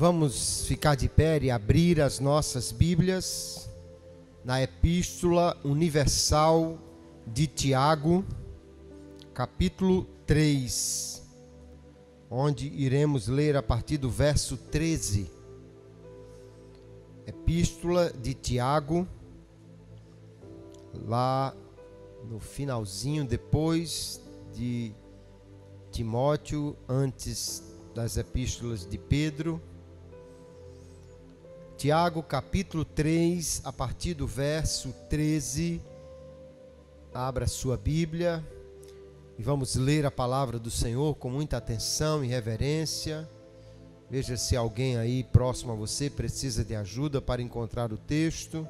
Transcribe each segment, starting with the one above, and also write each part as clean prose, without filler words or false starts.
Vamos ficar de pé e abrir as nossas Bíblias na Epístola Universal de Tiago, capítulo 3, onde iremos ler a partir do verso 13. Epístola de Tiago, lá no finalzinho, depois de Timóteo, antes das epístolas de Pedro. Tiago, capítulo 3, a partir do verso 13. Abra sua Bíblia e vamos ler a palavra do Senhor com muita atenção e reverência. Veja se alguém aí próximo a você precisa de ajuda para encontrar o texto.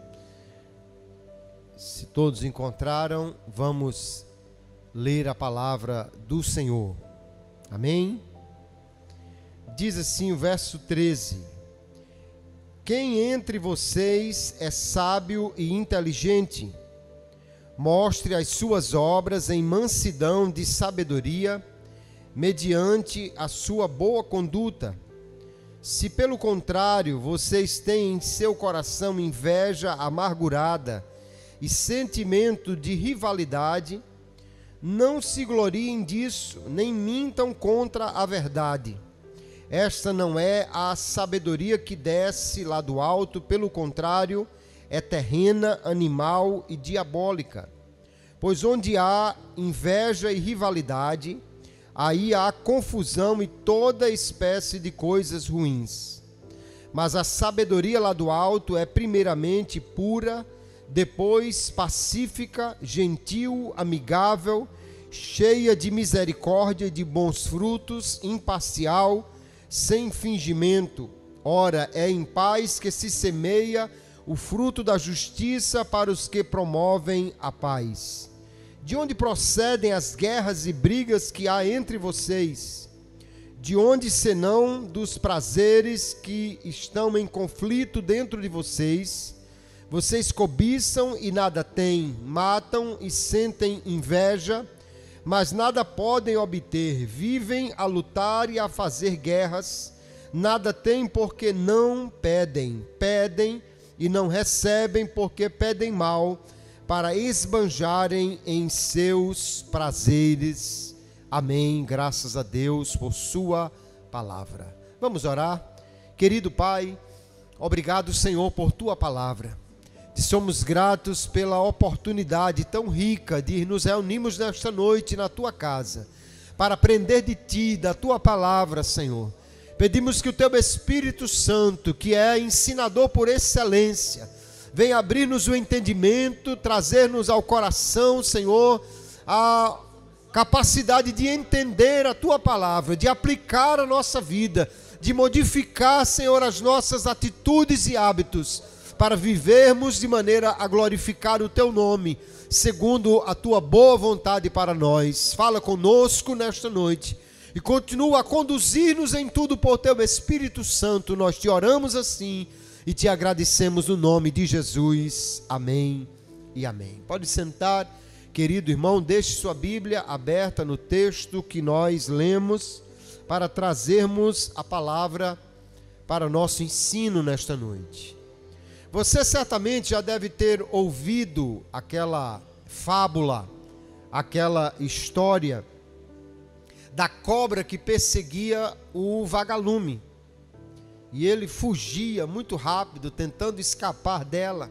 Se todos encontraram, vamos ler a palavra do Senhor. Amém? Diz assim o verso 13: Quem entre vocês é sábio e inteligente, mostre as suas obras em mansidão de sabedoria, mediante a sua boa conduta. Se pelo contrário vocês têm em seu coração inveja amargurada e sentimento de rivalidade, não se gloriem disso, nem mintam contra a verdade. Esta não é a sabedoria que desce lá do alto, pelo contrário, é terrena, animal e diabólica. Pois onde há inveja e rivalidade, aí há confusão e toda espécie de coisas ruins. Mas a sabedoria lá do alto é primeiramente pura, depois pacífica, gentil, amigável, cheia de misericórdia e de bons frutos, imparcial, sem fingimento. Ora, é em paz que se semeia o fruto da justiça para os que promovem a paz. De onde procedem as guerras e brigas que há entre vocês? De onde senão dos prazeres que estão em conflito dentro de vocês? Vocês cobiçam e nada têm, matam e sentem inveja, mas nada podem obter, vivem a lutar e a fazer guerras, nada têm porque não pedem, pedem e não recebem porque pedem mal, para esbanjarem em seus prazeres. Amém. Graças a Deus por sua palavra. Vamos orar. Querido Pai, obrigado, Senhor, por tua palavra. Te somos gratos pela oportunidade tão rica de nos reunirmos nesta noite na tua casa, para aprender de ti, da tua palavra, Senhor. Pedimos que o teu Espírito Santo, que é ensinador por excelência, venha abrir-nos o entendimento, trazer-nos ao coração, Senhor, a capacidade de entender a tua palavra, de aplicar a nossa vida, de modificar, Senhor, as nossas atitudes e hábitos, para vivermos de maneira a glorificar o teu nome, segundo a tua boa vontade para nós. Fala conosco nesta noite e continua a conduzir-nos em tudo por teu Espírito Santo. Nós te oramos assim e te agradecemos no nome de Jesus. Amém e amém. Pode sentar, querido irmão, deixe sua Bíblia aberta no texto que nós lemos para trazermos a palavra para o nosso ensino nesta noite. Você certamente já deve ter ouvido aquela fábula, aquela história da cobra que perseguia o vagalume. E ele fugia muito rápido, tentando escapar dela.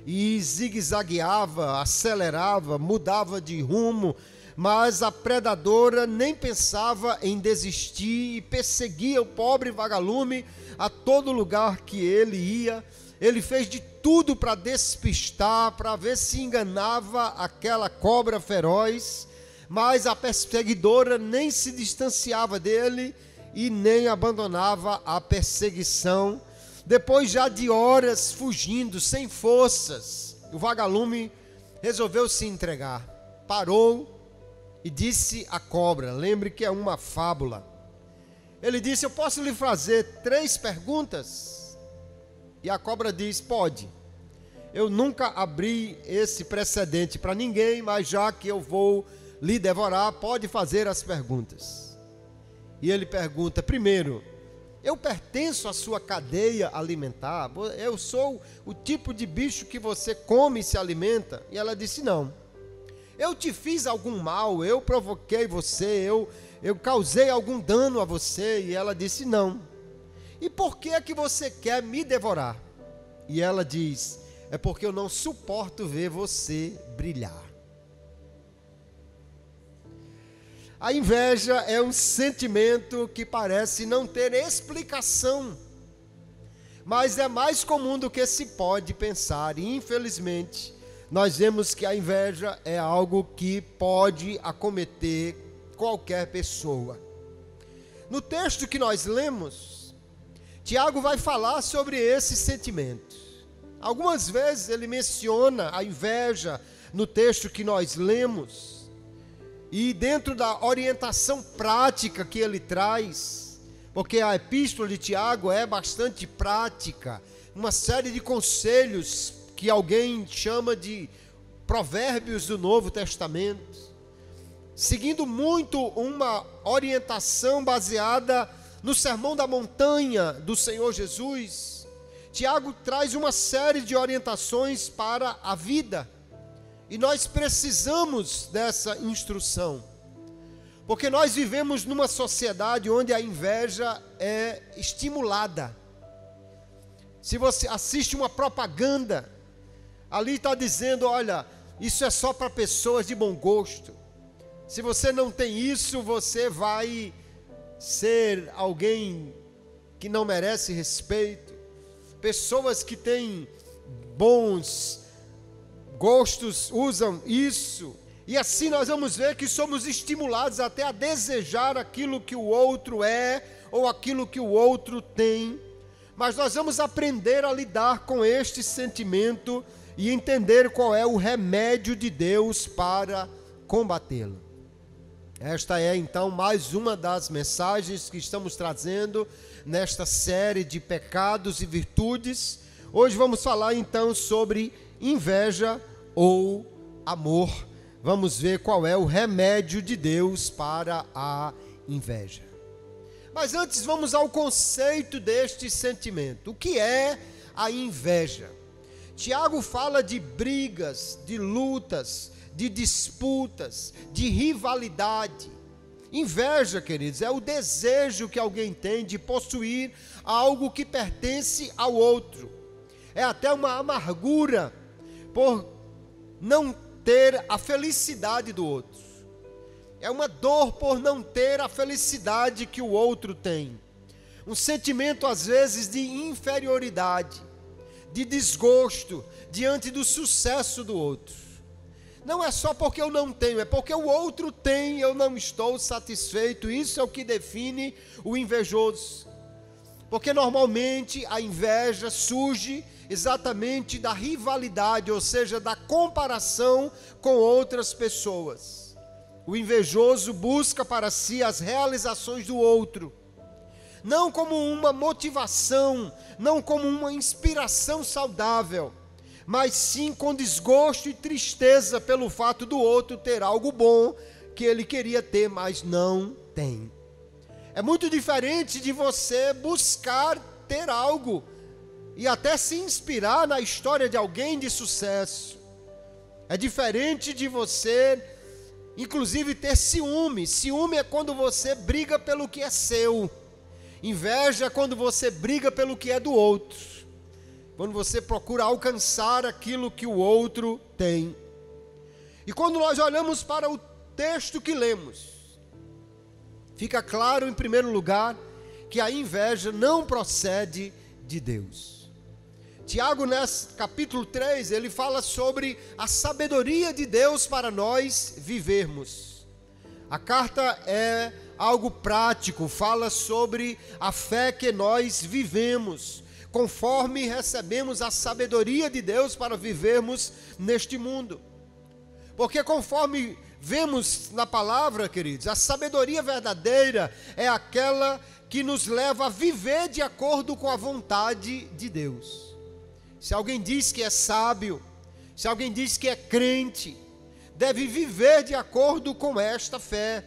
E zigue-zagueava, acelerava, mudava de rumo, mas a predadora nem pensava em desistir e perseguia o pobre vagalume a todo lugar que ele ia. Ele fez de tudo para despistar, para ver se enganava aquela cobra feroz, mas a perseguidora nem se distanciava dele e nem abandonava a perseguição. Depois já de horas fugindo, sem forças, o vagalume resolveu se entregar. Parou e disse à cobra, lembre que é uma fábula. Ele disse: eu posso lhe fazer 3 perguntas? E a cobra diz: pode. Eu nunca abri esse precedente para ninguém, mas já que eu vou lhe devorar, pode fazer as perguntas. E ele pergunta: primeiro, Eu pertenço à sua cadeia alimentar? Eu sou o tipo de bicho que você come e se alimenta? E ela disse: não. Eu te fiz algum mal? Eu provoquei você? Eu causei algum dano a você? E ela disse: não. E por que é que você quer me devorar? E ela diz: é porque eu não suporto ver você brilhar. A inveja é um sentimento que parece não ter explicação, mas é mais comum do que se pode pensar. E infelizmente, nós vemos que a inveja é algo que pode acometer qualquer pessoa. No texto que nós lemos, Tiago vai falar sobre esse sentimento. Algumas vezes ele menciona a inveja no texto que nós lemos. E dentro da orientação prática que ele traz, porque a epístola de Tiago é bastante prática, uma série de conselhos que alguém chama de provérbios do Novo Testamento, seguindo muito uma orientação baseada no Sermão da Montanha do Senhor Jesus. Tiago traz uma série de orientações para a vida. E nós precisamos dessa instrução, porque nós vivemos numa sociedade onde a inveja é estimulada. Se você assiste uma propaganda, ali está dizendo: olha, isso é só para pessoas de bom gosto. Se você não tem isso, você vai ser alguém que não merece respeito. Pessoas que têm bons gostos usam isso, e assim nós vamos ver que somos estimulados até a desejar aquilo que o outro é, ou aquilo que o outro tem, mas nós vamos aprender a lidar com este sentimento e entender qual é o remédio de Deus para combatê-lo. Esta é então mais uma das mensagens que estamos trazendo nesta série de pecados e virtudes. Hoje vamos falar então sobre inveja ou amor. Vamos ver qual é o remédio de Deus para a inveja. Mas antes vamos ao conceito deste sentimento. O que é a inveja? Tiago fala de brigas, de lutas, de disputas, de rivalidade. Inveja, queridos, é o desejo que alguém tem de possuir algo que pertence ao outro. É até uma amargura por não ter a felicidade do outro. É uma dor por não ter a felicidade que o outro tem. Um sentimento, às vezes, de inferioridade, de desgosto diante do sucesso do outro. Não é só porque eu não tenho, é porque o outro tem e eu não estou satisfeito. Isso é o que define o invejoso. Porque normalmente a inveja surge exatamente da rivalidade, ou seja, da comparação com outras pessoas. O invejoso busca para si as realizações do outro, não como uma motivação, não como uma inspiração saudável, mas sim com desgosto e tristeza pelo fato do outro ter algo bom que ele queria ter, mas não tem. É muito diferente de você buscar ter algo e até se inspirar na história de alguém de sucesso. É diferente de você, inclusive, ter ciúme. Ciúme é quando você briga pelo que é seu. Inveja é quando você briga pelo que é do outro. Quando você procura alcançar aquilo que o outro tem. E quando nós olhamos para o texto que lemos, fica claro, em primeiro lugar, que a inveja não procede de Deus. Tiago, nesse capítulo 3, ele fala sobre a sabedoria de Deus para nós vivermos. A carta é algo prático, fala sobre a fé que nós vivemos, conforme recebemos a sabedoria de Deus para vivermos neste mundo. Porque conforme vemos na palavra, queridos, a sabedoria verdadeira é aquela que nos leva a viver de acordo com a vontade de Deus. Se alguém diz que é sábio, se alguém diz que é crente, deve viver de acordo com esta fé.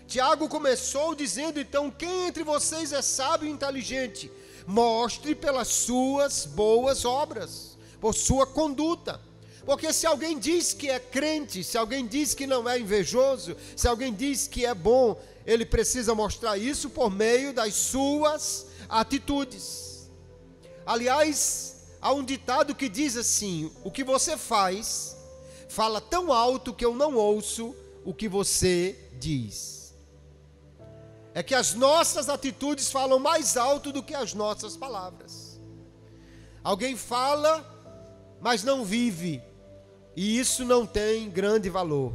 Tiago começou dizendo, então, quem entre vocês é sábio e inteligente? Mostre pelas suas boas obras, por sua conduta. Porque se alguém diz que é crente, se alguém diz que não é invejoso, se alguém diz que é bom, ele precisa mostrar isso por meio das suas atitudes. Aliás, há um ditado que diz assim: o que você faz, fala tão alto que eu não ouço o que você diz. É que as nossas atitudes falam mais alto do que as nossas palavras. Alguém fala, mas não vive, e isso não tem grande valor.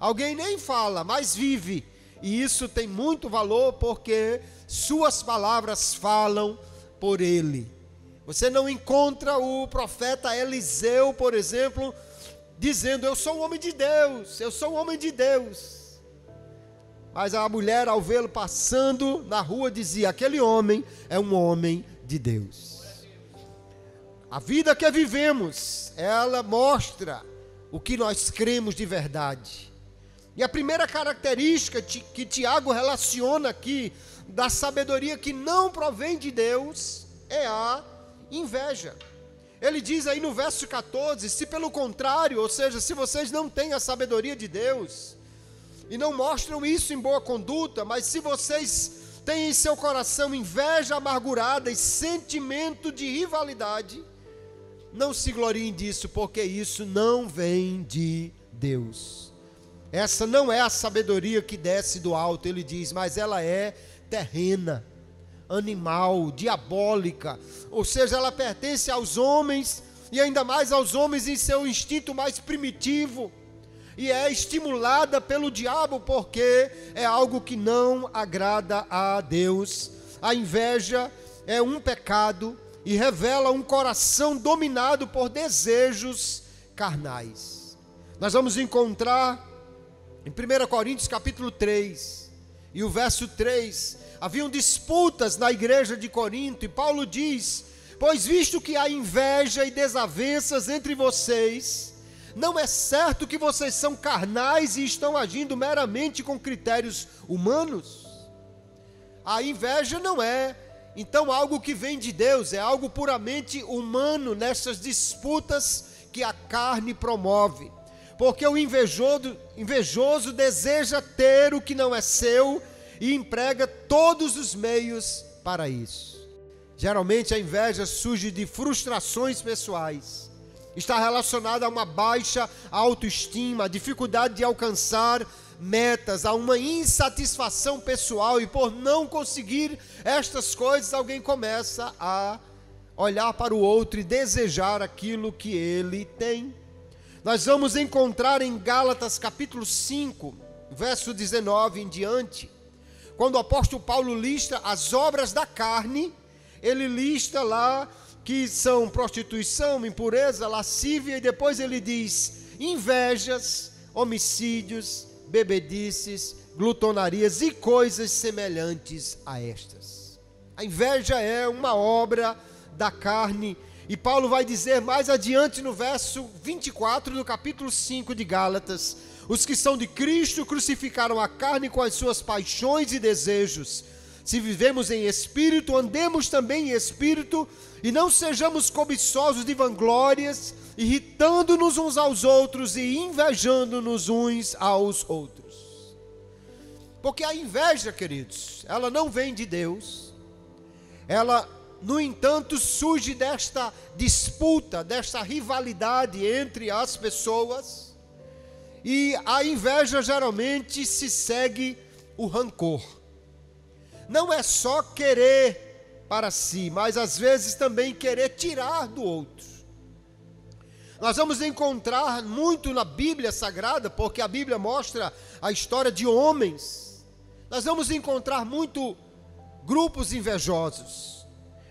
Alguém nem fala, mas vive, e isso tem muito valor, porque suas palavras falam por ele. Você não encontra o profeta Eliseu, por exemplo, dizendo, eu sou um homem de Deus, eu sou um homem de Deus. Mas a mulher, ao vê-lo passando na rua, dizia, aquele homem é um homem de Deus. A vida que vivemos, ela mostra o que nós cremos de verdade. E a primeira característica que Tiago relaciona aqui, da sabedoria que não provém de Deus, é a inveja. Ele diz aí no verso 14, se pelo contrário, ou seja, se vocês não têm a sabedoria de Deus, e não mostram isso em boa conduta, mas se vocês têm em seu coração inveja amargurada e sentimento de rivalidade, não se gloriem disso, porque isso não vem de Deus. Essa não é a sabedoria que desce do alto, ele diz, mas ela é terrena, animal, diabólica, ou seja, ela pertence aos homens, e ainda mais aos homens em seu instinto mais primitivo, e é estimulada pelo diabo, porque é algo que não agrada a Deus. A inveja é um pecado e revela um coração dominado por desejos carnais. Nós vamos encontrar em 1 Coríntios capítulo 3, e o verso 3, haviam disputas na igreja de Corinto, e Paulo diz, pois visto que há inveja e desavenças entre vocês, não é certo que vocês são carnais e estão agindo meramente com critérios humanos? A inveja não é, então, algo que vem de Deus, é algo puramente humano nessas disputas que a carne promove. Porque o invejoso deseja ter o que não é seu e emprega todos os meios para isso. Geralmente a inveja surge de frustrações pessoais. Está relacionada a uma baixa autoestima, a dificuldade de alcançar metas, a uma insatisfação pessoal, e por não conseguir estas coisas, alguém começa a olhar para o outro e desejar aquilo que ele tem. Nós vamos encontrar em Gálatas capítulo 5, verso 19 em diante, quando o apóstolo Paulo lista as obras da carne, ele lista lá que são prostituição, impureza, lascívia, e depois ele diz invejas, homicídios, bebedices, glutonarias e coisas semelhantes a estas. A inveja é uma obra da carne, e Paulo vai dizer mais adiante no verso 24 do capítulo 5 de Gálatas, os que são de Cristo crucificaram a carne com as suas paixões e desejos. Se vivemos em espírito, andemos também em espírito, e não sejamos cobiçosos de vanglórias, irritando-nos uns aos outros e invejando-nos uns aos outros. Porque a inveja, queridos, ela não vem de Deus. Ela, no entanto, surge desta disputa, desta rivalidade entre as pessoas. E a inveja geralmente se segue o rancor. Não é só querer para si, mas às vezes também querer tirar do outro. Nós vamos encontrar muito na Bíblia Sagrada, porque a Bíblia mostra a história de homens. Nós vamos encontrar muito grupos invejosos.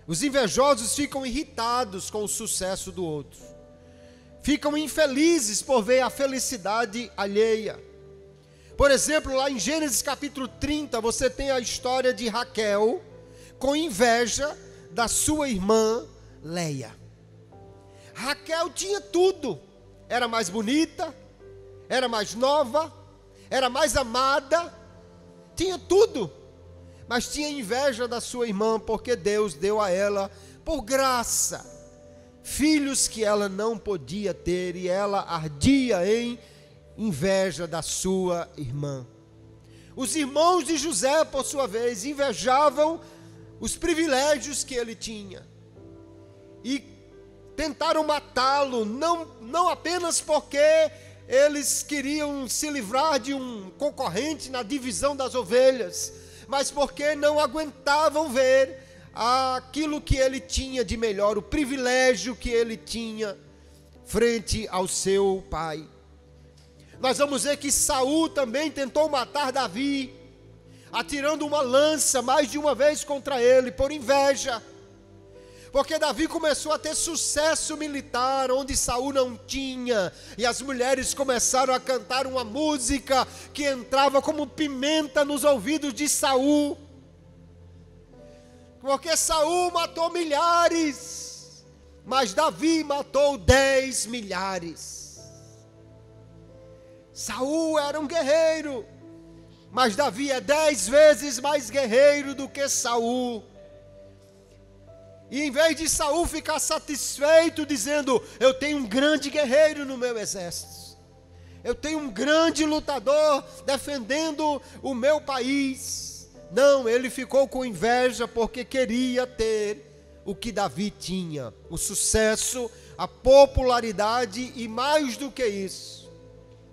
Os invejosos ficam irritados com o sucesso do outro. Ficam infelizes por ver a felicidade alheia. Por exemplo, lá em Gênesis capítulo 30, você tem a história de Raquel com inveja da sua irmã Leia. Raquel tinha tudo, era mais bonita, era mais nova, era mais amada, tinha tudo, mas tinha inveja da sua irmã, porque Deus deu a ela, por graça, filhos que ela não podia ter, e ela ardia em inveja da sua irmã. Os irmãos de José, por sua vez, invejavam os privilégios que ele tinha, e tentaram matá-lo, não apenas porque eles queriam se livrar de um concorrente na divisão das ovelhas, mas porque não aguentavam ver aquilo que ele tinha de melhor, o privilégio que ele tinha frente ao seu pai. Nós vamos ver que Saul também tentou matar Davi, atirando uma lança mais de uma vez contra ele, por inveja, porque Davi começou a ter sucesso militar, onde Saul não tinha, e as mulheres começaram a cantar uma música que entrava como pimenta nos ouvidos de Saul, porque Saul matou milhares, mas Davi matou 10 milhares. Saul era um guerreiro, mas Davi é 10 vezes mais guerreiro do que Saul. E em vez de Saul ficar satisfeito dizendo, eu tenho um grande guerreiro no meu exército, eu tenho um grande lutador defendendo o meu país, não, ele ficou com inveja porque queria ter o que Davi tinha, o sucesso, a popularidade e mais do que isso,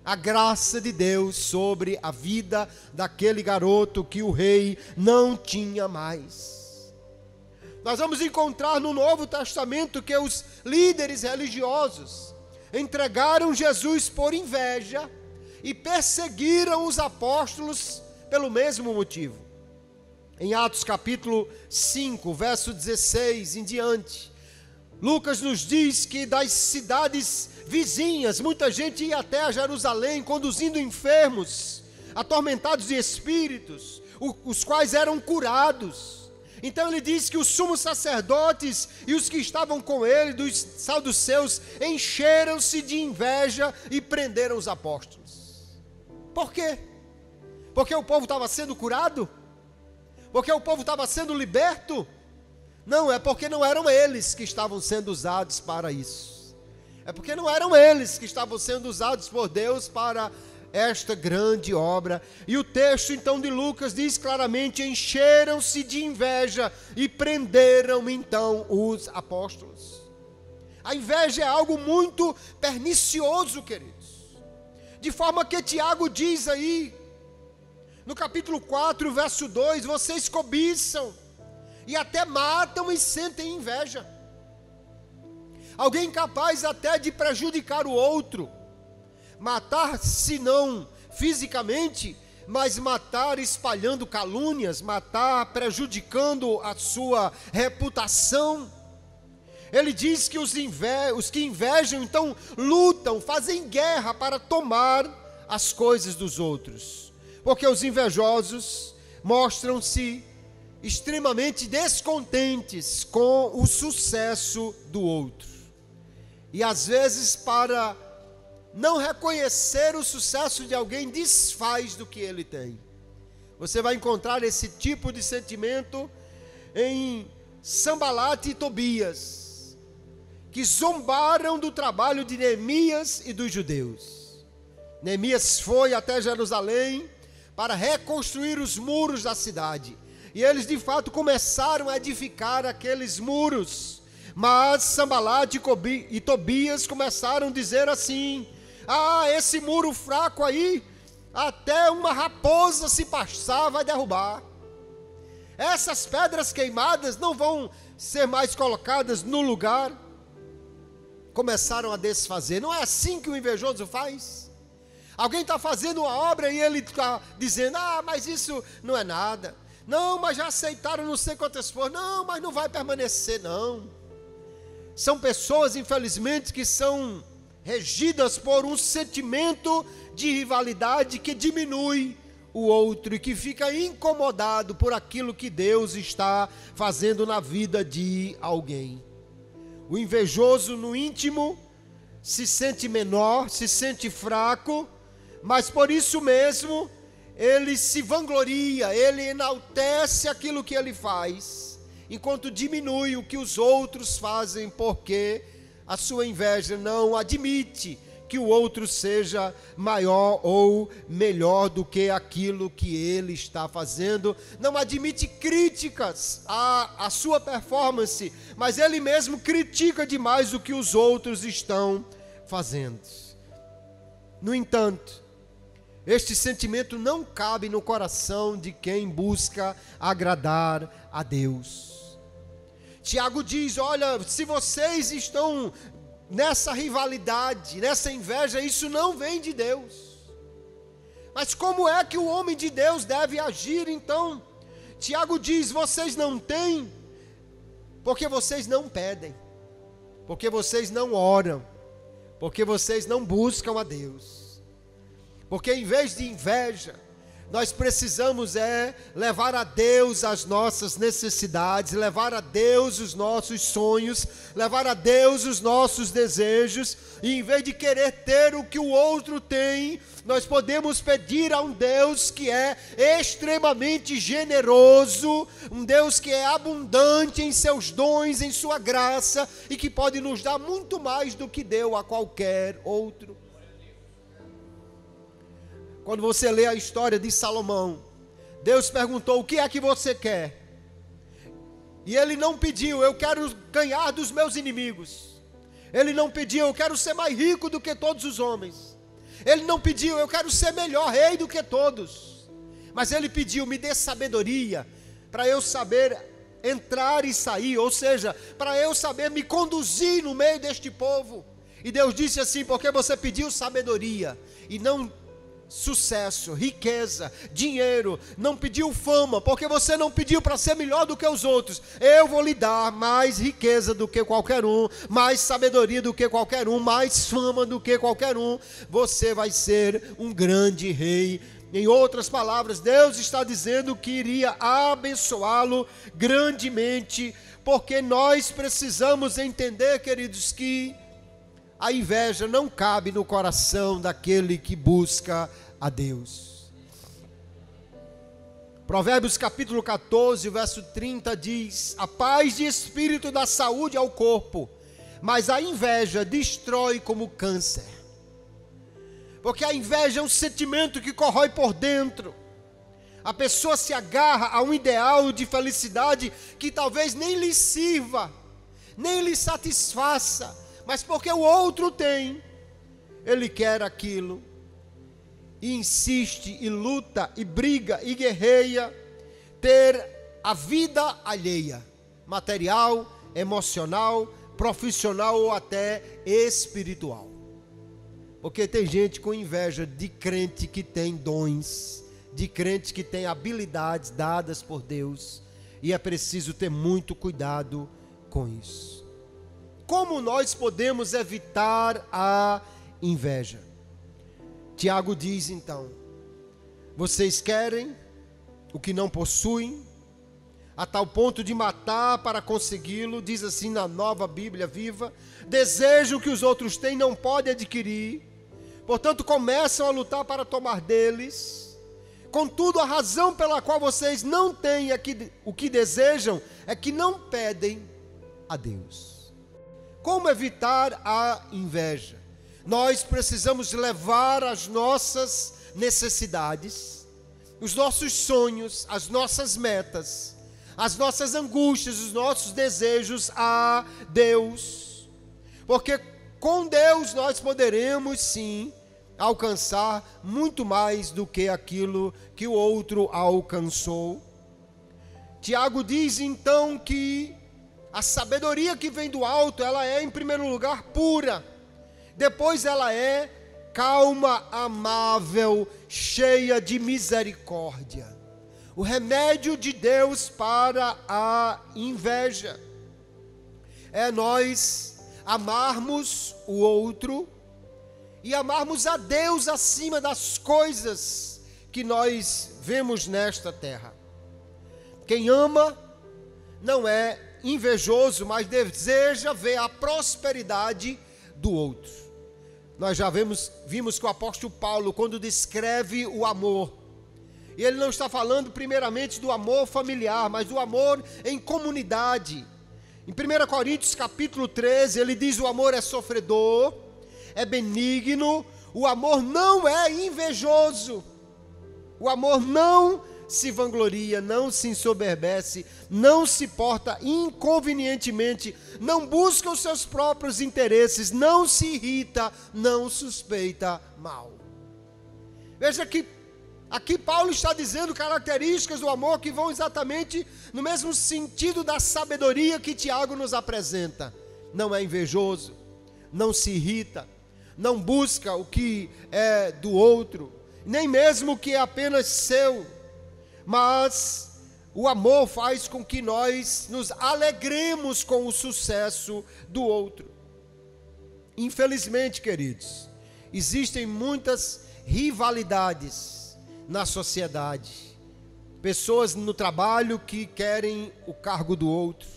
a graça de Deus sobre a vida daquele garoto que o rei não tinha mais. Nós vamos encontrar no Novo Testamento que os líderes religiosos entregaram Jesus por inveja e perseguiram os apóstolos pelo mesmo motivo. Em Atos capítulo 5, verso 16 em diante, Lucas nos diz que das cidades vizinhas, muita gente ia até a Jerusalém conduzindo enfermos, atormentados de espíritos, os quais eram curados. Então ele diz que os sumos sacerdotes e os que estavam com ele, dos saduceus, encheram-se de inveja e prenderam os apóstolos. Por quê? Porque o povo estava sendo curado? Porque o povo estava sendo liberto? Não, é porque não eram eles que estavam sendo usados para isso. É porque não eram eles que estavam sendo usados por Deus para esta grande obra. E o texto então de Lucas diz claramente, encheram-se de inveja e prenderam então os apóstolos. A inveja é algo muito pernicioso, queridos, de forma que Tiago diz aí, no capítulo 4, verso 2, vocês cobiçam e até matam e sentem inveja. Alguém capaz até de prejudicar o outro, matar se não fisicamente, mas matar espalhando calúnias, matar prejudicando a sua reputação. Ele diz que os que invejam então lutam, fazem guerra para tomar as coisas dos outros, porque os invejosos mostram-se extremamente descontentes com o sucesso do outro, e às vezes para não reconhecer o sucesso de alguém, desfaz do que ele tem. Você vai encontrar esse tipo de sentimento em Sanbalate e Tobias, que zombaram do trabalho de Neemias e dos judeus. Neemias foi até Jerusalém para reconstruir os muros da cidade, e eles de fato começaram a edificar aqueles muros, mas Sanbalate e Tobias começaram a dizer assim, esse muro fraco aí, até uma raposa se passar vai derrubar. Essas pedras queimadas não vão ser mais colocadas no lugar. Começaram a desfazer. Não é assim que o invejoso faz? Alguém está fazendo uma obra e ele está dizendo, mas isso não é nada. Não, mas já aceitaram não sei quantas forças. Não, mas não vai permanecer, não. São pessoas, infelizmente, que são regidas por um sentimento de rivalidade que diminui o outro e que fica incomodado por aquilo que Deus está fazendo na vida de alguém. O invejoso no íntimo se sente menor, se sente fraco, mas por isso mesmo ele se vangloria, ele enaltece aquilo que ele faz, enquanto diminui o que os outros fazem, porque a sua inveja não admite que o outro seja maior ou melhor do que aquilo que ele está fazendo, não admite críticas à sua performance, mas ele mesmo critica demais o que os outros estão fazendo. No entanto, este sentimento não cabe no coração de quem busca agradar a Deus. Tiago diz: olha, se vocês estão nessa rivalidade, nessa inveja, isso não vem de Deus. Mas como é que o homem de Deus deve agir então? Tiago diz: vocês não têm, porque vocês não pedem, porque vocês não oram, porque vocês não buscam a Deus. Porque em vez de inveja, nós precisamos levar a Deus as nossas necessidades, levar a Deus os nossos sonhos, levar a Deus os nossos desejos, e em vez de querer ter o que o outro tem, nós podemos pedir a um Deus que é extremamente generoso, um Deus que é abundante em seus dons, em sua graça, e que pode nos dar muito mais do que deu a qualquer outro. Quando você lê a história de Salomão, Deus perguntou: o que é que você quer? E ele não pediu: eu quero ganhar dos meus inimigos. Ele não pediu: eu quero ser mais rico do que todos os homens. Ele não pediu: eu quero ser melhor rei do que todos. Mas ele pediu: me dê sabedoria para eu saber entrar e sair, ou seja, para eu saber me conduzir no meio deste povo. E Deus disse assim: porque você pediu sabedoria e não sucesso, riqueza, dinheiro, não pediu fama, porque você não pediu para ser melhor do que os outros, eu vou lhe dar mais riqueza do que qualquer um, mais sabedoria do que qualquer um, mais fama do que qualquer um, você vai ser um grande rei. Em outras palavras, Deus está dizendo que iria abençoá-lo grandemente, porque nós precisamos entender, queridos, que a inveja não cabe no coração daquele que busca a Deus. Provérbios capítulo 14, verso 30 diz: a paz de espírito dá saúde ao corpo, mas a inveja destrói como câncer. Porque a inveja é um sentimento que corrói por dentro. A pessoa se agarra a um ideal de felicidade que talvez nem lhe sirva, nem lhe satisfaça, mas porque o outro tem, ele quer aquilo, e insiste, e luta, e briga, e guerreia, ter a vida alheia, material, emocional, profissional ou até espiritual. Porque tem gente com inveja de crente que tem dons, de crente que tem habilidades dadas por Deus, e é preciso ter muito cuidado com isso. Como nós podemos evitar a inveja? Tiago diz então: vocês querem o que não possuem, a tal ponto de matar para consegui-lo, diz assim na Nova Bíblia Viva, desejam o que os outros têm, não podem adquirir, portanto começam a lutar para tomar deles. Contudo, a razão pela qual vocês não têm o que desejam é que não pedem a Deus. Como evitar a inveja? Nós precisamos levar as nossas necessidades, os nossos sonhos, as nossas metas, as nossas angústias, os nossos desejos a Deus. Porque com Deus nós poderemos sim alcançar muito mais do que aquilo que o outro alcançou. Tiago diz então que a sabedoria que vem do alto, ela é em primeiro lugar pura, depois ela é calma, amável, cheia de misericórdia. O remédio de Deus para a inveja é nós amarmos o outro e amarmos a Deus acima das coisas que nós vemos nesta terra. Quem ama não é invejoso, mas deseja ver a prosperidade do outro. Nós já vimos que o apóstolo Paulo, quando descreve o amor, E ele não está falando primeiramente do amor familiar, mas do amor em comunidade. Em 1 Coríntios capítulo 13, ele diz: o amor é sofredor, é benigno, o amor não é invejoso, o amor não se vangloria, não se ensoberbece, não se porta inconvenientemente, não busca os seus próprios interesses, não se irrita, não suspeita mal. Veja que aqui Paulo está dizendo características do amor que vão exatamente no mesmo sentido da sabedoria que Tiago nos apresenta. Não é invejoso, não se irrita, não busca o que é do outro, nem mesmo o que é apenas seu, mas o amor faz com que nós nos alegremos com o sucesso do outro. Infelizmente, queridos, existem muitas rivalidades na sociedade. Pessoas no trabalho que querem o cargo do outro,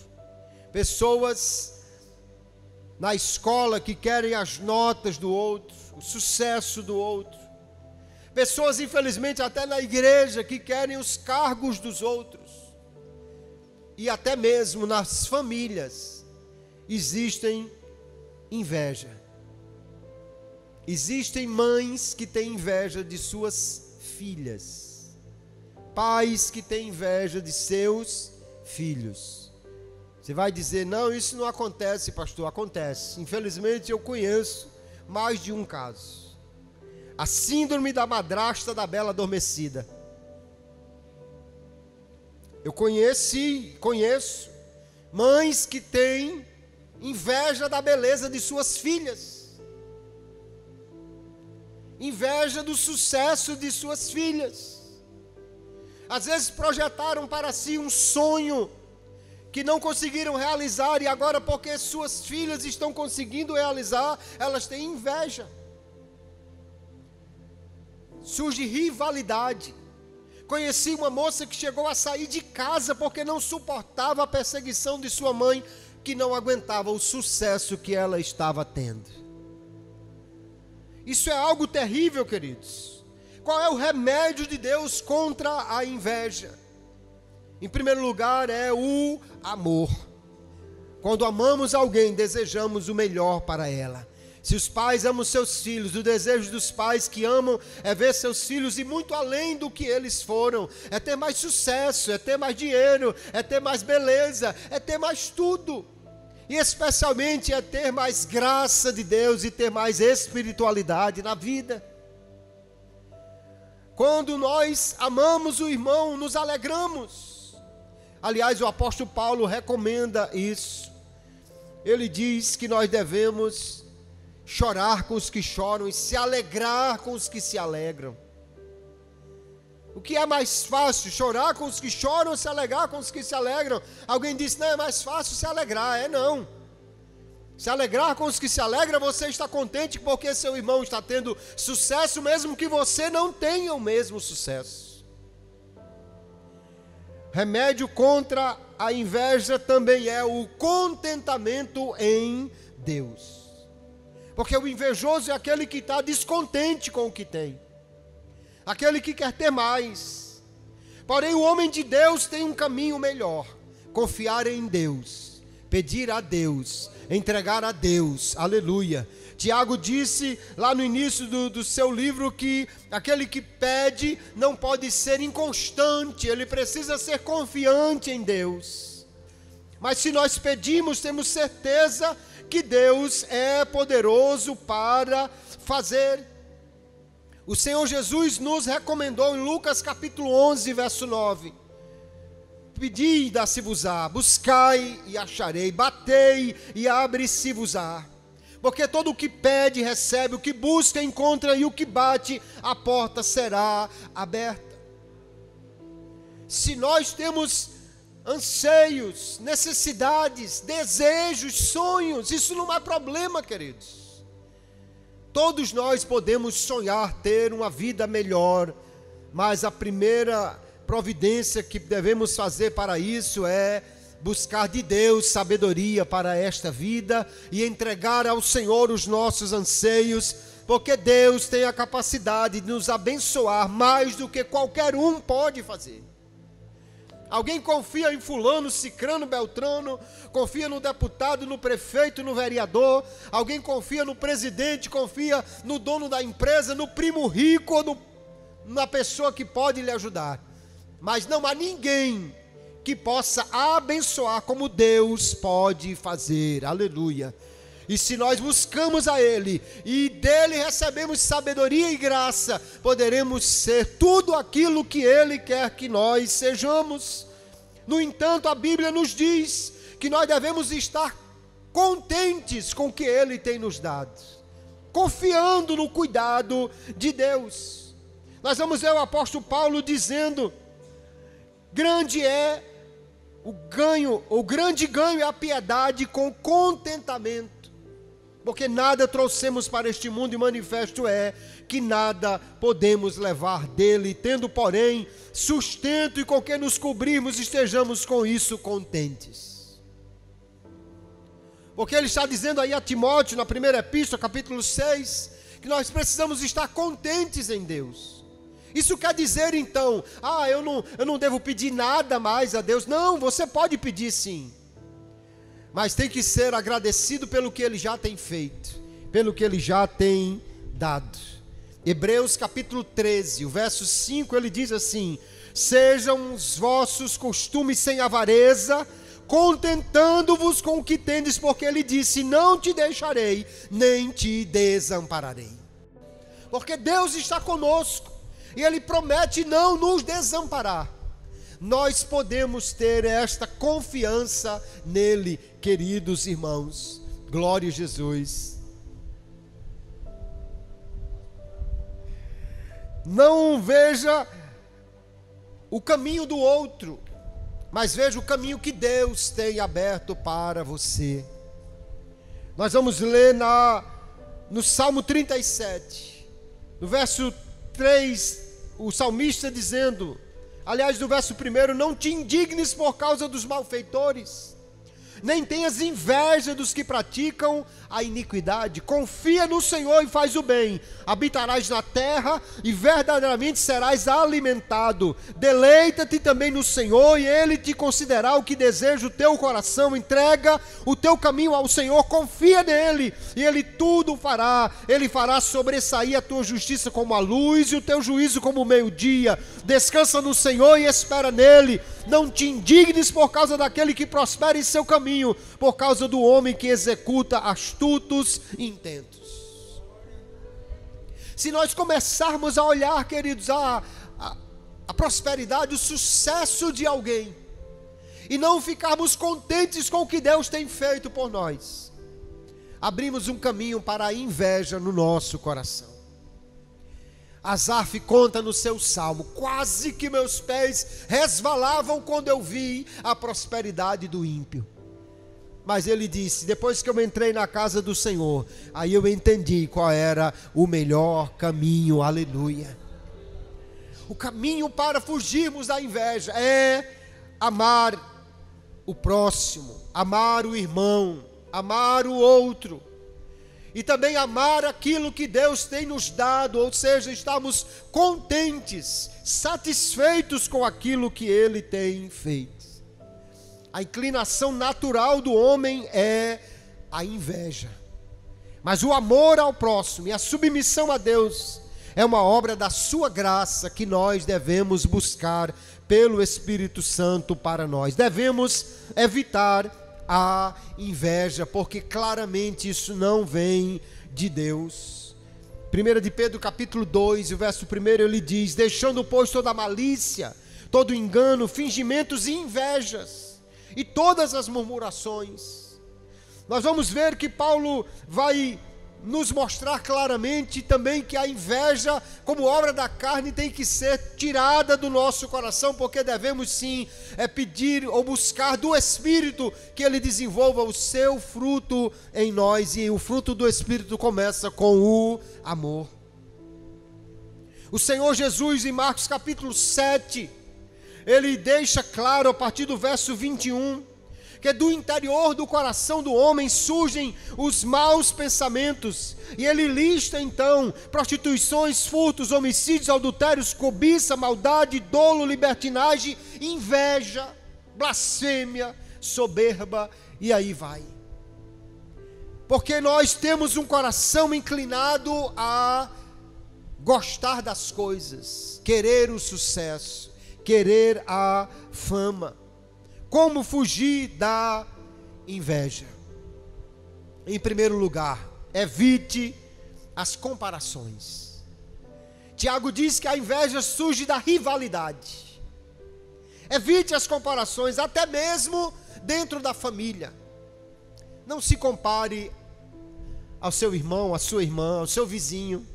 pessoas na escola que querem as notas do outro, o sucesso do outro, pessoas infelizmente até na igreja que querem os cargos dos outros, e até mesmo nas famílias existem inveja. Existem mães que têm inveja de suas filhas, pais que têm inveja de seus filhos. Você vai dizer: não, isso não acontece, pastor. Acontece. Infelizmente eu conheço mais de um caso. A síndrome da madrasta da bela adormecida. Eu conheço mães que têm inveja da beleza de suas filhas, inveja do sucesso de suas filhas. Às vezes projetaram para si um sonho que não conseguiram realizar, e agora, porque suas filhas estão conseguindo realizar, elas têm inveja. Surge rivalidade. Conheci uma moça que chegou a sair de casa porque não suportava a perseguição de sua mãe, que não aguentava o sucesso que ela estava tendo. Isso é algo terrível, queridos. Qual é o remédio de Deus contra a inveja? Em primeiro lugar, é o amor. Quando amamos alguém, desejamos o melhor para ela. Se os pais amam seus filhos, o desejo dos pais que amam é ver seus filhos ir muito além do que eles foram. É ter mais sucesso, é ter mais dinheiro, é ter mais beleza, é ter mais tudo. E especialmente é ter mais graça de Deus e ter mais espiritualidade na vida. Quando nós amamos o irmão, nos alegramos. Aliás, o apóstolo Paulo recomenda isso. Ele diz que nós devemos chorar com os que choram e se alegrar com os que se alegram. O que é mais fácil, chorar com os que choram ou se alegrar com os que se alegram? Alguém disse: não, é mais fácil se alegrar. Não. Se alegrar com os que se alegram, você está contente porque seu irmão está tendo sucesso, mesmo que você não tenha o mesmo sucesso. Remédio contra a inveja também é o contentamento em Deus. Porque o invejoso é aquele que está descontente com o que tem, aquele que quer ter mais. Porém, o homem de Deus tem um caminho melhor: confiar em Deus, pedir a Deus, entregar a Deus. Aleluia. Tiago disse lá no início do seu livro que aquele que pede não pode ser inconstante, ele precisa ser confiante em Deus. Mas se nós pedimos, temos certeza que Deus é poderoso para fazer. O Senhor Jesus nos recomendou em Lucas capítulo 11, verso 9: pedi e dá-se-vos-á, buscai e acharei, batei e abre-se-vos-á. Porque todo o que pede, recebe, o que busca, encontra, e o que bate, a porta será aberta. Se nós temos anseios, necessidades, desejos, sonhos, isso não é problema, queridos. Todos nós podemos sonhar ter uma vida melhor, mas a primeira providência que devemos fazer para isso é buscar de Deus sabedoria para esta vida e entregar ao Senhor os nossos anseios, porque Deus tem a capacidade de nos abençoar mais do que qualquer um pode fazer. Alguém confia em fulano, cicrano, beltrano, confia no deputado, no prefeito, no vereador, alguém confia no presidente, confia no dono da empresa, no primo rico ou na pessoa que pode lhe ajudar. Mas não há ninguém que possa abençoar como Deus pode fazer. Aleluia. E se nós buscamos a Ele e dele recebemos sabedoria e graça, poderemos ser tudo aquilo que Ele quer que nós sejamos. No entanto, a Bíblia nos diz que nós devemos estar contentes com o que Ele tem nos dado, confiando no cuidado de Deus. Nós vamos ver o apóstolo Paulo dizendo: grande é o grande ganho é a piedade com contentamento, porque nada trouxemos para este mundo e manifesto é que nada podemos levar dele, tendo porém sustento e com que nos cobrirmos, estejamos com isso contentes. Porque ele está dizendo aí a Timóteo, na primeira epístola, capítulo 6, que nós precisamos estar contentes em Deus. Isso quer dizer então, eu não devo pedir nada mais a Deus. Não, você pode pedir sim, mas tem que ser agradecido pelo que Ele já tem feito, pelo que Ele já tem dado. Hebreus capítulo 13, o verso 5, ele diz assim: sejam os vossos costumes sem avareza, contentando-vos com o que tendes, porque Ele disse: não te deixarei, nem te desampararei. Porque Deus está conosco, e Ele promete não nos desamparar. Nós podemos ter esta confiança nele, queridos irmãos. Glória a Jesus. Não veja o caminho do outro, mas veja o caminho que Deus tem aberto para você. Nós vamos ler no Salmo 37, no verso 3, o salmista dizendo, aliás, no verso 1, não te indignes por causa dos malfeitores, nem tenhas inveja dos que praticam a iniquidade. Confia no Senhor e faz o bem, habitarás na terra e verdadeiramente serás alimentado. Deleita-te também no Senhor e Ele te concederá o que deseja o teu coração. Entrega o teu caminho ao Senhor, confia nele e Ele tudo fará. Ele fará sobressair a tua justiça como a luz e o teu juízo como o meio-dia. Descansa no Senhor e espera nele. Não te indignes por causa daquele que prospera em seu caminho, por causa do homem que executa astutos intentos. Se nós começarmos a olhar, queridos, a prosperidade, o sucesso de alguém, e não ficarmos contentes com o que Deus tem feito por nós, abrimos um caminho para a inveja no nosso coração. Asaf conta no seu salmo: quase que meus pés resvalavam quando eu vi a prosperidade do ímpio. Mas ele disse: depois que eu entrei na casa do Senhor, aí eu entendi qual era o melhor caminho. Aleluia. O caminho para fugirmos da inveja é amar o próximo, amar o irmão, amar o outro. E também amar aquilo que Deus tem nos dado, ou seja, estamos contentes, satisfeitos com aquilo que Ele tem feito. A inclinação natural do homem é a inveja, mas o amor ao próximo e a submissão a Deus é uma obra da sua graça que nós devemos buscar pelo Espírito Santo para nós. Devemos evitar a inveja, porque claramente isso não vem de Deus. 1 de Pedro capítulo 2, o verso 1, ele diz: deixando pois toda malícia, todo engano, fingimentos e invejas, e todas as murmurações. Nós vamos ver que Paulo vai nos mostrar claramente também que a inveja, como obra da carne, tem que ser tirada do nosso coração, porque devemos sim pedir ou buscar do Espírito que Ele desenvolva o seu fruto em nós, e o fruto do Espírito começa com o amor. O Senhor Jesus, em Marcos capítulo 7, Ele deixa claro a partir do verso 21, que do interior do coração do homem surgem os maus pensamentos. E ele lista então prostituições, furtos, homicídios, adultérios, cobiça, maldade, dolo, libertinagem, inveja, blasfêmia, soberba, e aí vai. Porque nós temos um coração inclinado a gostar das coisas, querer o sucesso, querer a fama. Como fugir da inveja? Em primeiro lugar, evite as comparações. Tiago diz que a inveja surge da rivalidade. Evite as comparações, até mesmo dentro da família. Não se compare ao seu irmão, à sua irmã, ao seu vizinho.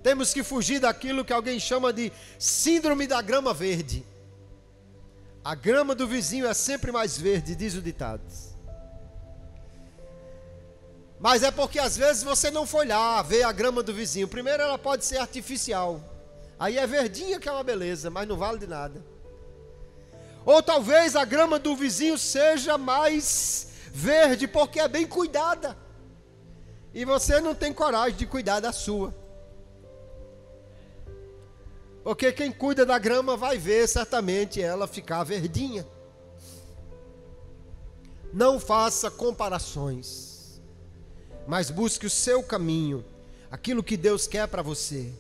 Temos que fugir daquilo que alguém chama de síndrome da grama verde. A grama do vizinho é sempre mais verde, diz o ditado. Mas é porque às vezes você não foi lá ver a grama do vizinho. Primeiro, ela pode ser artificial. Aí é verdinha, que é uma beleza, mas não vale de nada. Ou talvez a grama do vizinho seja mais verde porque é bem cuidada. E você não tem coragem de cuidar da sua. Porque quem cuida da grama vai ver certamente ela ficar verdinha. Não faça comparações, mas busque o seu caminho, aquilo que Deus quer para você.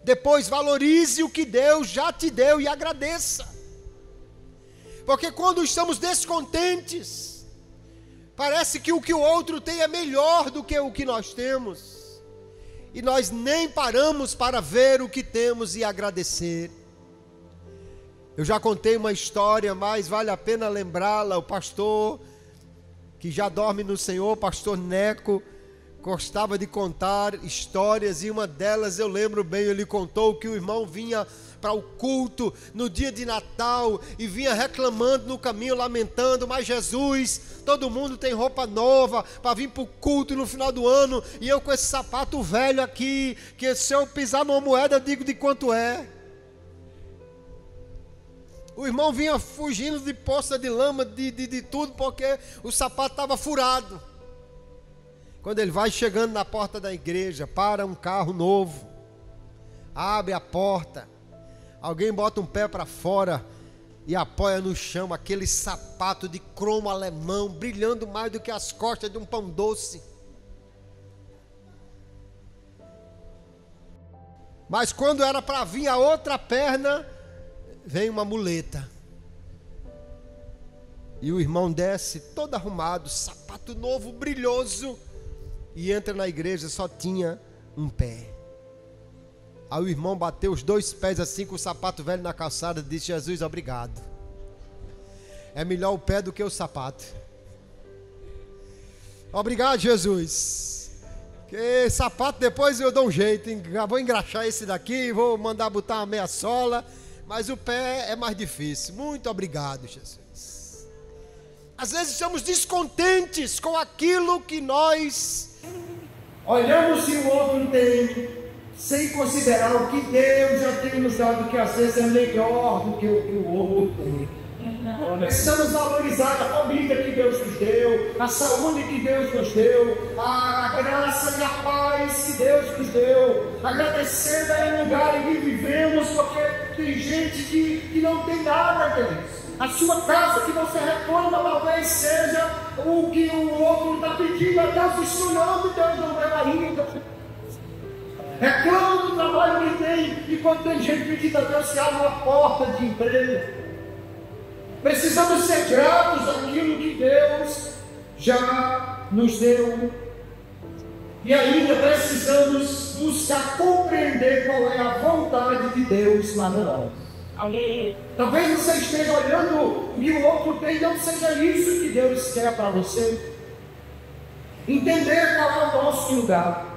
Depois valorize o que Deus já te deu e agradeça. Porque quando estamos descontentes, parece que o que o outro tem é melhor do que o que nós temos. E nós nem paramos para ver o que temos e agradecer. Eu já contei uma história, mas vale a pena lembrá-la. O pastor que já dorme no Senhor, pastor Neco, gostava de contar histórias, e uma delas eu lembro bem. Ele contou que o irmão vinha para o culto no dia de Natal e vinha reclamando no caminho, lamentando: mas Jesus, todo mundo tem roupa nova para vir para o culto no final do ano, e eu com esse sapato velho aqui, que se eu pisar numa moeda eu digo de quanto é. O irmão vinha fugindo de poça de lama, de tudo, porque o sapato estava furado. Quando ele vai chegando na porta da igreja, para um carro novo, abre a porta, alguém bota um pé para fora e apoia no chão aquele sapato de cromo alemão, brilhando mais do que as costas de um pão doce. Mas quando era para vir a outra perna, vem uma muleta. E o irmão desce todo arrumado, sapato novo, brilhoso, e entra na igreja, só tinha um pé. Aí o irmão bateu os dois pés assim com o sapato velho na calçada e disse: Jesus, obrigado. É melhor o pé do que o sapato. Obrigado, Jesus. Que sapato depois eu dou um jeito, vou engraxar esse daqui, vou mandar botar uma meia sola, mas o pé é mais difícil. Muito obrigado, Jesus. Às vezes estamos descontentes com aquilo que nós olhamos e o outro tem, sem considerar o que Deus já tem nos dado, que às vezes é melhor do que o que o outro tem. Precisamos valorizar a família que Deus nos deu, a saúde que Deus nos deu, a graça e a paz que Deus nos deu, agradecer pelo lugar em que vivemos, porque tem gente que não tem nada deles. A sua casa que você reclama talvez seja o que o outro está pedindo, até funcionando, Deus não deu ainda. Reclama do trabalho que tem, e quando tem gente pedindo a Deus que abra uma porta de emprego. Precisamos ser gratos àquilo que Deus já nos deu. E ainda precisamos buscar compreender qual é a vontade de Deus lá na nós. Talvez você esteja olhando e o outro tem, não seja isso que Deus quer para você. Entender qual é o nosso lugar.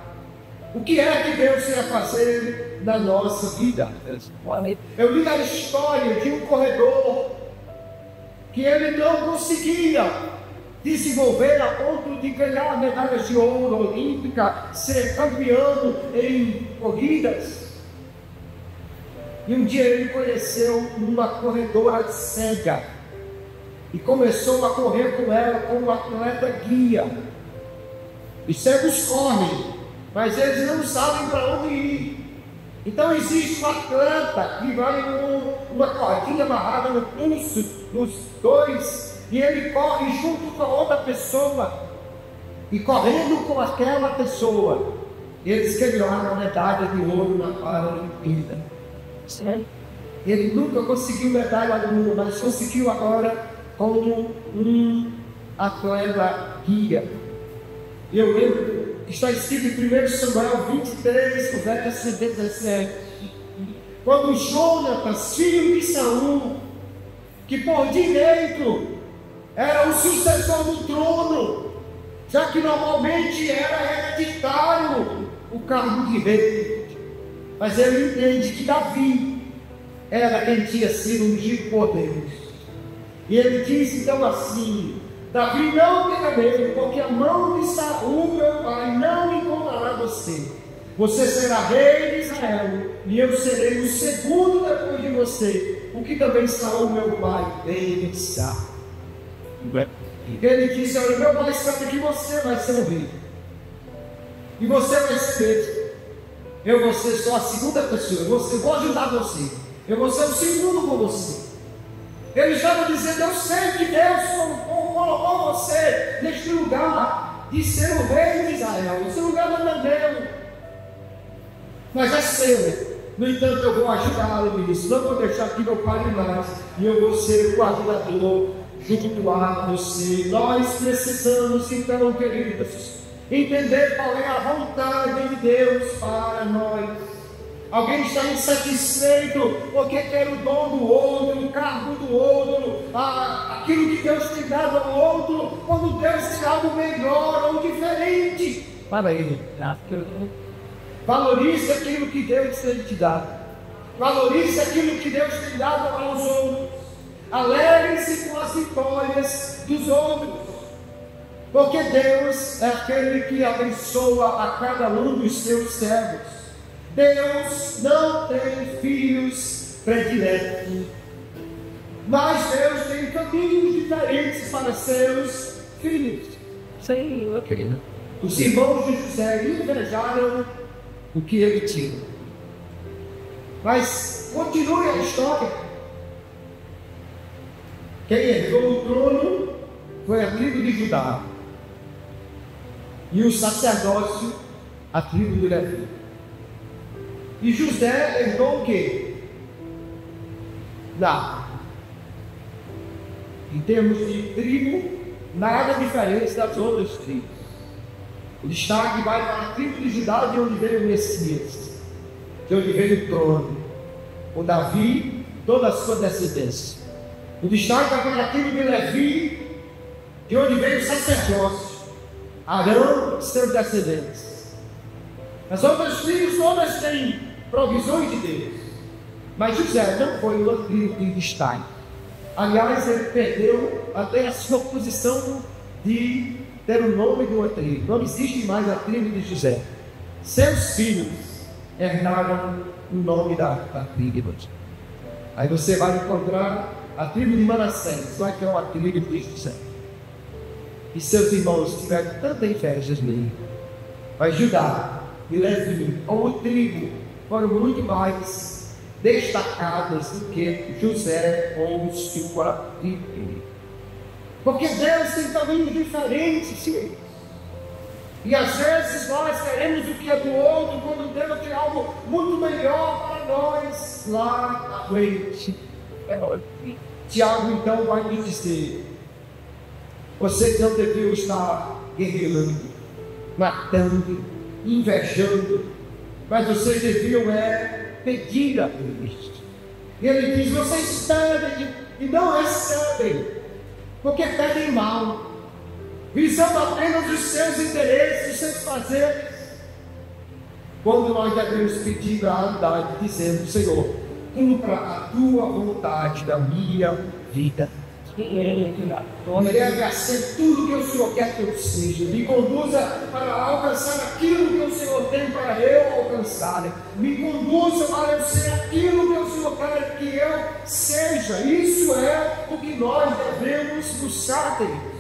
O que é que Deus quer fazer na nossa vida. Eu li a história de um corredor que ele não conseguia desenvolver a ponto de ganhar medalhas de ouro olímpica, ser campeão em corridas. E um dia ele conheceu uma corredora cega, e começou a correr com ela como atleta guia. Os cegos correm, mas eles não sabem para onde ir. Então existe um atleta que vai uma cordinha amarrada no pulso dos dois, e ele corre junto com a outra pessoa, e correndo com aquela pessoa, eles ganharam a medalha de ouro na Paralimpíada. Ele nunca conseguiu medalha do mundo, mas conseguiu agora como um atleta guia. Eu lembro que está escrito em 1 Samuel 23, verso 17, quando Jonatas, filho de Saul, que por direito era o sucessor do trono, já que normalmente era hereditário o cargo de rei, mas ele entende que Davi era quem tinha sido ungido por Deus. E ele diz então assim: Davi, não tenha medo, porque a mão de Saul, meu pai, não encontrará você. Você será rei de Israel, e eu serei o segundo depois de você, o que também Saul, meu pai, deve pensar. Ele disse: olha, meu pai sabe que você vai ser o rei, e você vai ser rei. Eu vou ser só a segunda pessoa, eu vou ajudar você, eu vou ser o segundo com você. Ele estava dizendo: eu sei que Deus colocou você neste lugar de ser o rei de Israel. Esse lugar não é meu, mas é seu. No entanto, eu vou ajudá-lo nisso. Não vou deixar que meu pai mais, e eu vou ser o ajudador junto a você. Nós precisamos, então, queridos, entender qual é a vontade de Deus para nós. Alguém está insatisfeito porque quer o dom do outro, o cargo do outro, aquilo que Deus tem dado ao outro, quando Deus tem algo melhor ou diferente para ele. Valorize aquilo que Deus tem te dado. Valorize aquilo que Deus tem dado aos outros. Alegre-se com as vitórias dos outros, porque Deus é aquele que abençoa a cada um dos seus servos. Deus não tem filhos prediletos, mas Deus tem caminhos diferentes para seus filhos. Sim, querido. Os irmãos de José invejaram o que ele tinha. Mas continue a história. Quem herdou o trono foi a tribo de Judá, e o sacerdócio, a tribo de Levi. E José herdou o quê? Nada. Em termos de tribo, nada diferente das outras tribos. O destaque vai para a tribo de Judá, de onde veio o Messias, de onde veio o trono, o Davi, toda a sua descendência. O destaque vai para a tribo de Levi, de onde veio o sacerdócio, Arão e seus descendentes. As outras tribos todas têm provisões de Deus, mas José não foi uma tribo de destaque. Aliás, ele perdeu até a sua posição de ter o nome de uma tribo. Não existe mais a tribo de José. Seus filhos herdaram o nome da tribo. Aí você vai encontrar a tribo de Manassés, vai ter uma tribo de José. E seus irmãos tiveram tanta inveja dele. Mas Judá e Levi, como tribo, foram muito mais destacadas do que José ou os filhos. Porque Deus tem caminhos diferentes. E às vezes nós queremos o que é do outro, quando Deus tem algo muito melhor para nós lá na frente. Tiago então vai nos dizer: vocês não deviam estar guerreando, matando, invejando, mas vocês deviam pedir a Deus. Ele diz: vocês pedem e não recebem, porque pedem mal, visando apenas os seus interesses, os seus prazeres, quando nós devemos pedir a verdade, dizendo: Senhor, cumpra a tua vontade da minha vida. Leve a ser tudo que o Senhor quer que eu seja. Me conduza para alcançar aquilo que o Senhor tem para eu alcançar. Me conduza para eu ser aquilo que o Senhor quer que eu seja. igreja, isso é o que nós devemos buscar, Deus.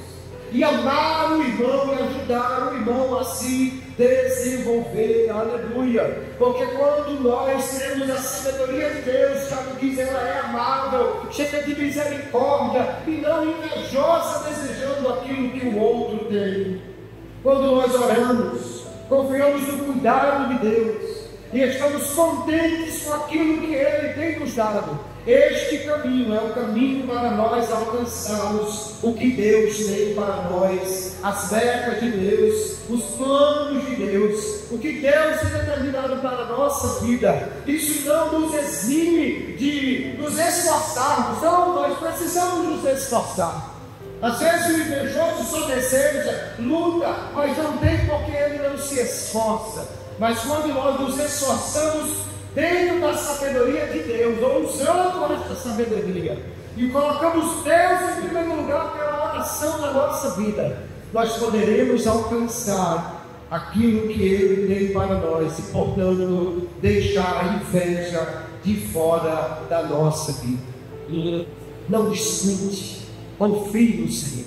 E amar o irmão e ajudar o irmão a se desenvolver, aleluia. Porque quando nós temos a sabedoria de Deus, sabe, diz, ela é amável, cheia de misericórdia e não invejosa, desejando aquilo que o outro tem. Quando nós oramos, confiamos no cuidado de Deus e estamos contentes com aquilo que Ele tem nos dado, este caminho é o caminho para nós alcançarmos o que Deus tem para nós, as metas de Deus, os planos de Deus, o que Deus tem determinado para a nossa vida. Isso não nos exime de nos esforçarmos, não, nós precisamos nos esforçar. Às vezes o invejoso só deseja, luta, mas não tem porque ele não se esforça. Mas quando nós nos esforçamos dentro da sabedoria de Deus, ou usando essa sabedoria, e colocamos Deus em primeiro lugar pela oração na nossa vida, nós poderemos alcançar aquilo que Ele tem para nós, e portanto deixar a inveja de fora da nossa vida. Não dispute, confie no Senhor.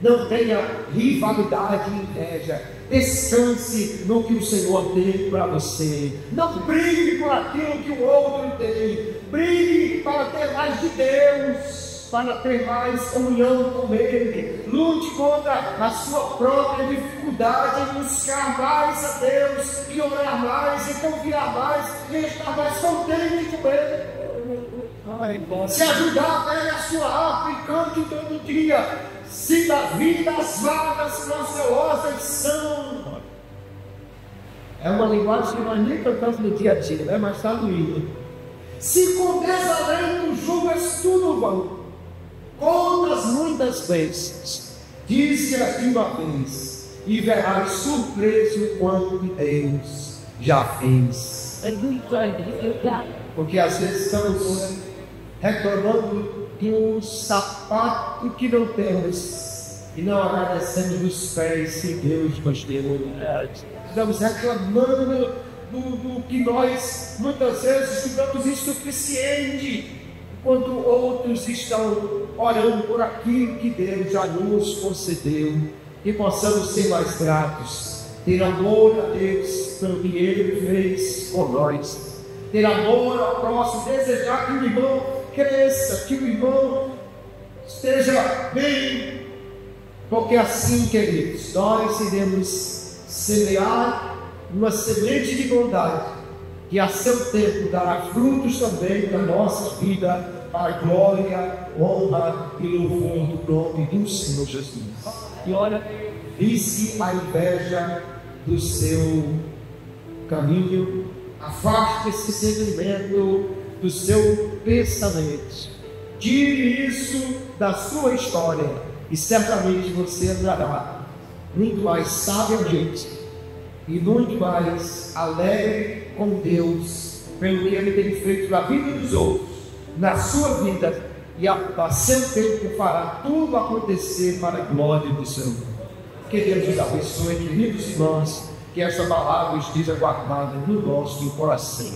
Não tenha rivalidade e inveja. Descanse no que o Senhor tem para você. Não brigue por aquilo que o outro tem. Brigue para ter mais de Deus, para ter mais comunhão com Ele. Lute contra a sua própria dificuldade em buscar mais a Deus, e orar mais, e confiar mais, e estar mais contente com Ele. Se ajudar, pegue a sua harpa e cante todo dia. Se da vida as vagas procelosas são. É uma linguagem que nós nem cantamos no dia a dia, né? Mas está no hino. Se com desalento julgas tudo vão, contas muitas vezes, dize-as de uma vez, e verás surpreso quanto Deus já fez. Porque às vezes estamos reclamando de um sapato que não temos e não agradecemos os pés que Deus nos deu. Estamos reclamando do que nós muitas vezes ficamos insuficiente, enquanto outros estão orando por aquilo que Deus já nos concedeu, e possamos ser mais gratos, ter amor a Deus pelo que Ele fez por nós, ter amor ao próximo, desejar que o irmão cresça, que o irmão esteja bem, porque assim, queridos, nós iremos semear uma semente de bondade, que a seu tempo dará frutos também na nossa vida, para a glória, honra e louvor do nome do Senhor Jesus. E olha, vise a inveja do seu caminho, afaste esse sentimento do seu pensamento, tire isso da sua história, e certamente você andará muito mais sabiamente e muito mais alegre com Deus pelo que Ele tem feito na vida dos outros, na sua vida, e a seu tempo fará tudo acontecer para a glória do Senhor. Que Deus nos abençoe, queridos irmãos, que essa palavra esteja guardada no nosso coração.